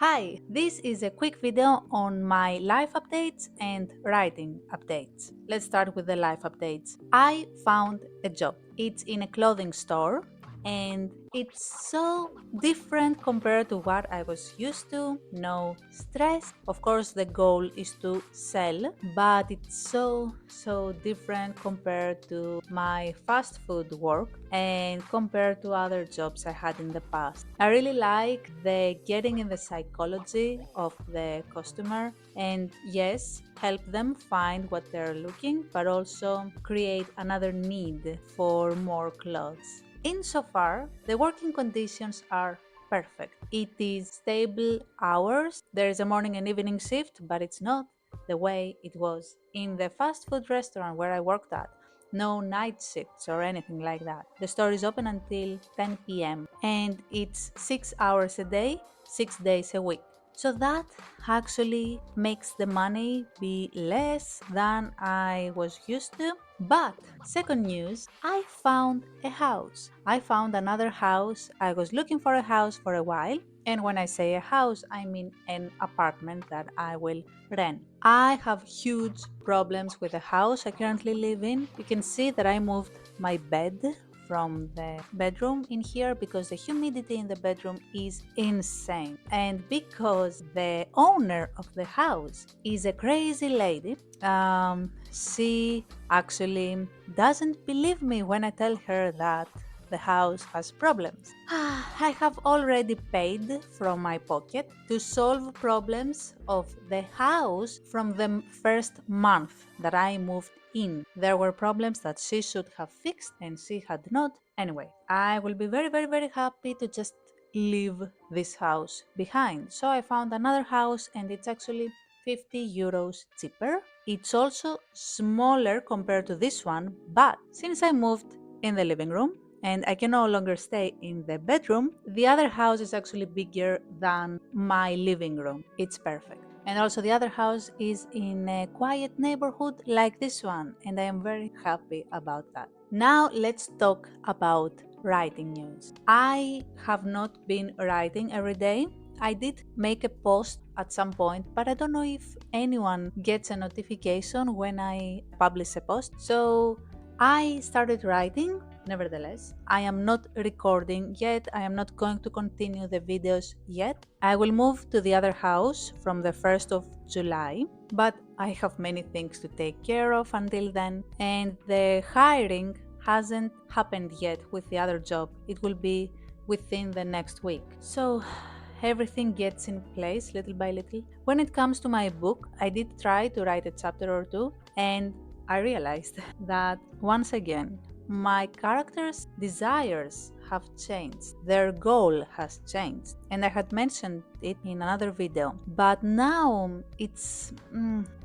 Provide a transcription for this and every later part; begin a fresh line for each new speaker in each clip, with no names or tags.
Hi, this is a quick video on my life updates and writing updates. Let's start with the life updates. I found a job. It's in a clothing store and it's so different compared to what I was used to. No stress. Of course, the goal is to sell, but it's so different compared to my fast food work and compared to other jobs I had in the past. I really like the getting in the psychology of the customer and yes, help them find what they're looking, but also create another need for more clothes. Insofar, the working conditions are perfect. It is stable hours. There is a morning and evening shift, but it's not the way it was in the fast food restaurant where I worked at. No night shifts or anything like that. The store is open until 10 p.m. and it's 6 hours a day, 6 days a week. So that actually makes the money be less than I was used to. But second news, I found a house. I found another house. I was looking for a house for a while. And when I say a house, I mean an apartment that I will rent. I have huge problems with the house I currently live in. You can see that I moved my bed from the bedroom in here because the humidity in the bedroom is insane. And because the owner of the house is a crazy lady, she actually doesn't believe me when I tell her that the house has problems. I have already paid from my pocket to solve problems of the house from the first month that I moved in. There were problems that she should have fixed and she had not. Anyway, I will be very happy to just leave this house behind. So I found another house and it's actually 50 euros cheaper. It's also smaller compared to this one, but since I moved in the living room and I can no longer stay in the bedroom, the other house is actually bigger than my living room. It's perfect. And also the other house is in a quiet neighborhood like this one, and I am very happy about that. Now let's talk about writing news. I have not been writing every day. I did make a post at some point, but I don't know if anyone gets a notification when I publish a post. So I started writing. Nevertheless, I am not recording yet. I am not going to continue the videos yet. I will move to the other house from the 1st of July, but I have many things to take care of until then, and the hiring hasn't happened yet with the other job. It will be within the next week. So everything gets in place little by little. When it comes to my book, I did try to write a chapter or two, and I realized that once again, my characters' desires have changed. Their goal has changed. And I had mentioned it in another video. But now it's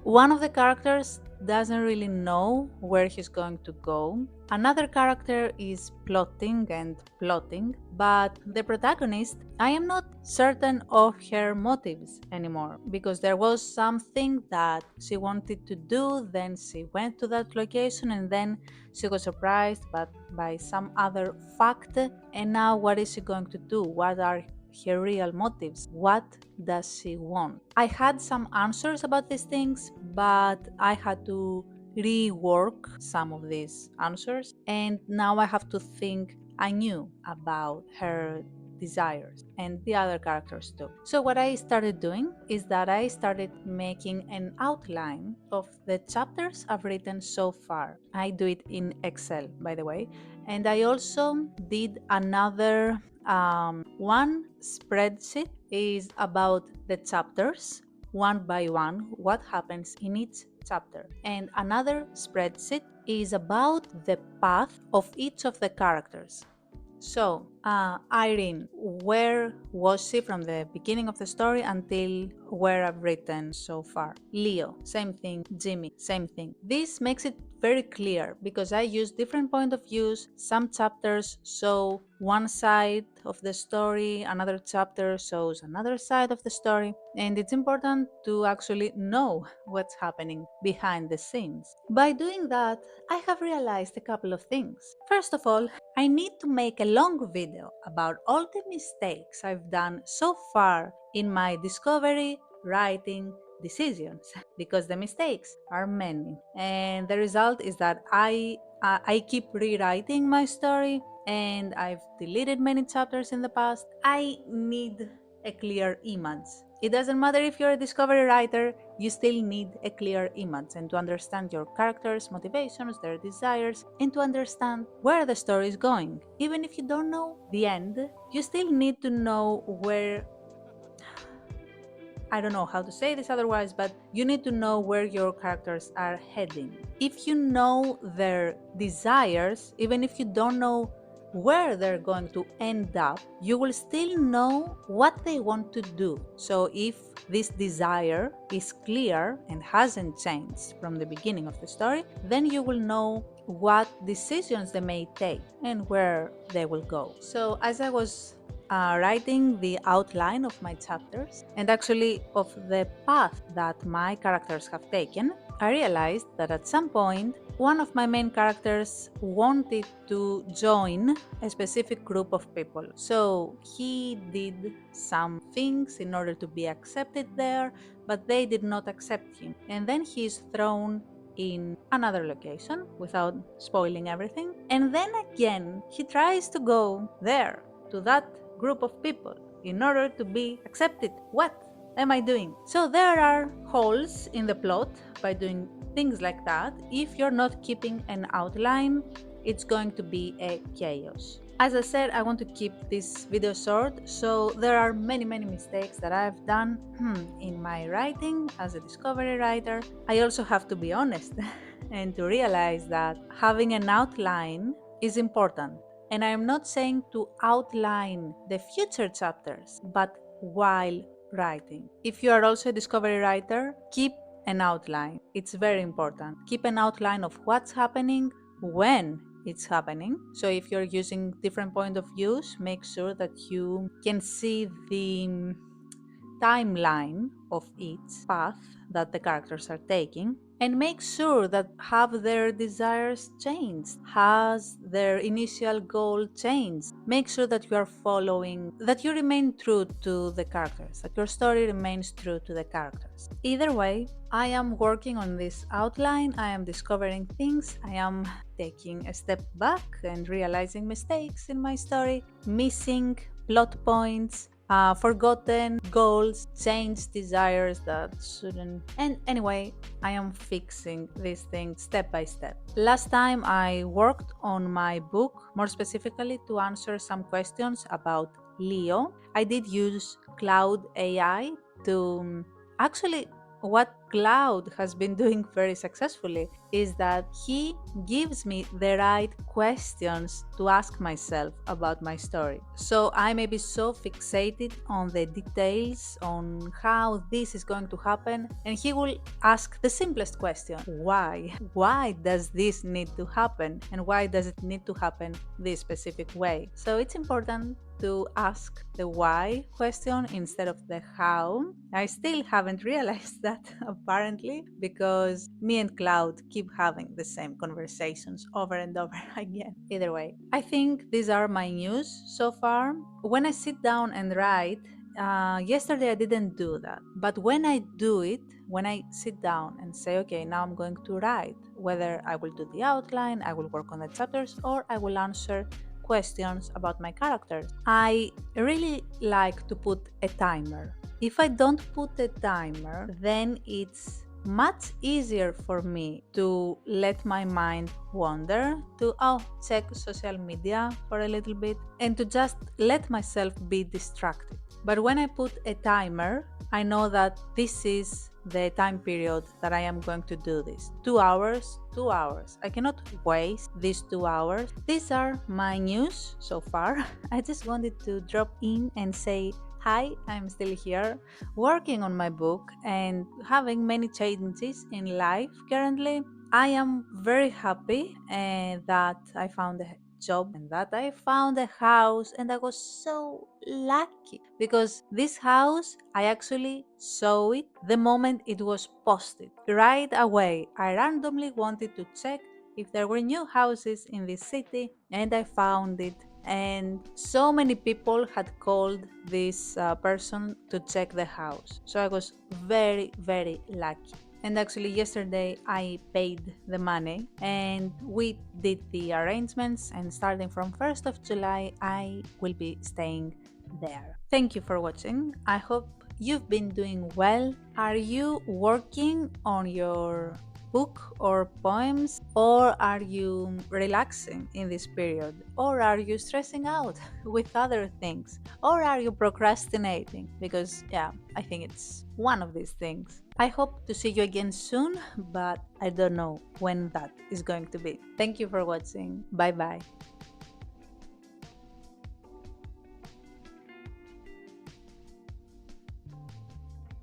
one of the characters doesn't really know where he's going to go. Another character is plotting and plotting, but the protagonist, I am not certain of her motives anymore because there was something that she wanted to do, then she went to that location and then she was surprised by some other fact, and now what is she going to do? What are her real motives? What does she want? I had some answers about these things, but I had to rework some of these answers, and now I have to think anew about her desires and the other characters too. So what I started doing is that I started making an outline of the chapters I've written so far. I do it in Excel, by the way, and I also did another one spreadsheet is about the chapters one by one, what happens in each chapter. And another spreadsheet is about the path of each of the characters. So, Irene, where was she from the beginning of the story until where I've written so far? Leo, same thing. Jimmy, same thing. This makes it very clear because I use different point of views. Some chapters show one side of the story, another chapter shows another side of the story, and it's important to actually know what's happening behind the scenes. By doing that, I have realized a couple of things. First of all, I need to make a long video about all the mistakes I've done so far in my discovery writing decisions because the mistakes are many, and the result is that I keep rewriting my story, and I've deleted many chapters in the past. I need a clear image. It doesn't matter if you're a discovery writer, you still need a clear image and to understand your characters' motivations, their desires, and to understand where the story is going. Even if you don't know the end, you still need to know where. I don't know how to say this otherwise, but you need to know where your characters are heading. If you know their desires, even if you don't know where they're going to end up, you will still know what they want to do. So if this desire is clear and hasn't changed from the beginning of the story, then you will know what decisions they may take and where they will go. So as I was writing the outline of my chapters and actually of the path that my characters have taken, I realized that at some point, one of my main characters wanted to join a specific group of people. So he did some things in order to be accepted there, but they did not accept him. And then he is thrown in another location without spoiling everything. And then again, he tries to go there to that group of people in order to be accepted. What am I doing? So there are holes in the plot by doing things like that. If you're not keeping an outline, it's going to be a chaos. As I said, I want to keep this video short, so there are many mistakes that I've done in my writing as a discovery writer. I also have to be honest and to realize that having an outline is important. And I am not saying to outline the future chapters, but while writing. If you are also a discovery writer, keep an outline. It's very important. Keep an outline of what's happening, when it's happening. So if you're using different point of views, make sure that you can see the timeline of each path that the characters are taking, and make sure that have their desires changed, has their initial goal changed. Make sure that you are following, that you remain true to the characters, that your story remains true to the characters. Either way, I am working on this outline, I am discovering things, I am taking a step back and realizing mistakes in my story, missing plot points, forgotten goals, changed desires that shouldn't. And anyway, I am fixing these things step by step. Last time I worked on my book, more specifically to answer some questions about Leo. I did use Cloud AI to actually, what Cloud has been doing very successfully is that he gives me the right questions to ask myself about my story. So I may be so fixated on the details, on how this is going to happen, and he will ask the simplest question: why? Why does this need to happen? And why does it need to happen this specific way? So it's important to ask the why question instead of the how. I still haven't realized that apparently, because me and Cloud keep having the same conversations over and over again. Either way, I think these are my news so far. When I sit down and write, yesterday I didn't do that, but when I do it, when I sit down and say, okay, now I'm going to write, whether I will do the outline, I will work on the chapters, or I will answer questions about my characters, I really like to put a timer. If I don't put a timer, then it's much easier for me to let my mind wander, to check social media for a little bit, and to just let myself be distracted. But when I put a timer, I know that this is the time period that I am going to do this. 2 hours, 2 hours. I cannot waste these 2 hours. These are my news so far. I just wanted to drop in and say, hi, I'm still here, working on my book and having many changes in life currently. I am very happy that I found a job and that I found a house, and I was so lucky because this house, I actually saw it the moment it was posted. Right away, I randomly wanted to check if there were new houses in this city, and I found it and so many people had called this person to check the house. So I was very, very lucky. And actually, yesterday I paid the money and we did the arrangements. And starting from 1st of July, I will be staying there. Thank you for watching. I hope you've been doing well. Are you working on your book or poems, or are you relaxing in this period, or are you stressing out with other things, or are you procrastinating? Because yeah, I think it's one of these things. I hope to see you again soon, but I don't know when that is going to be. Thank you for watching. Bye bye.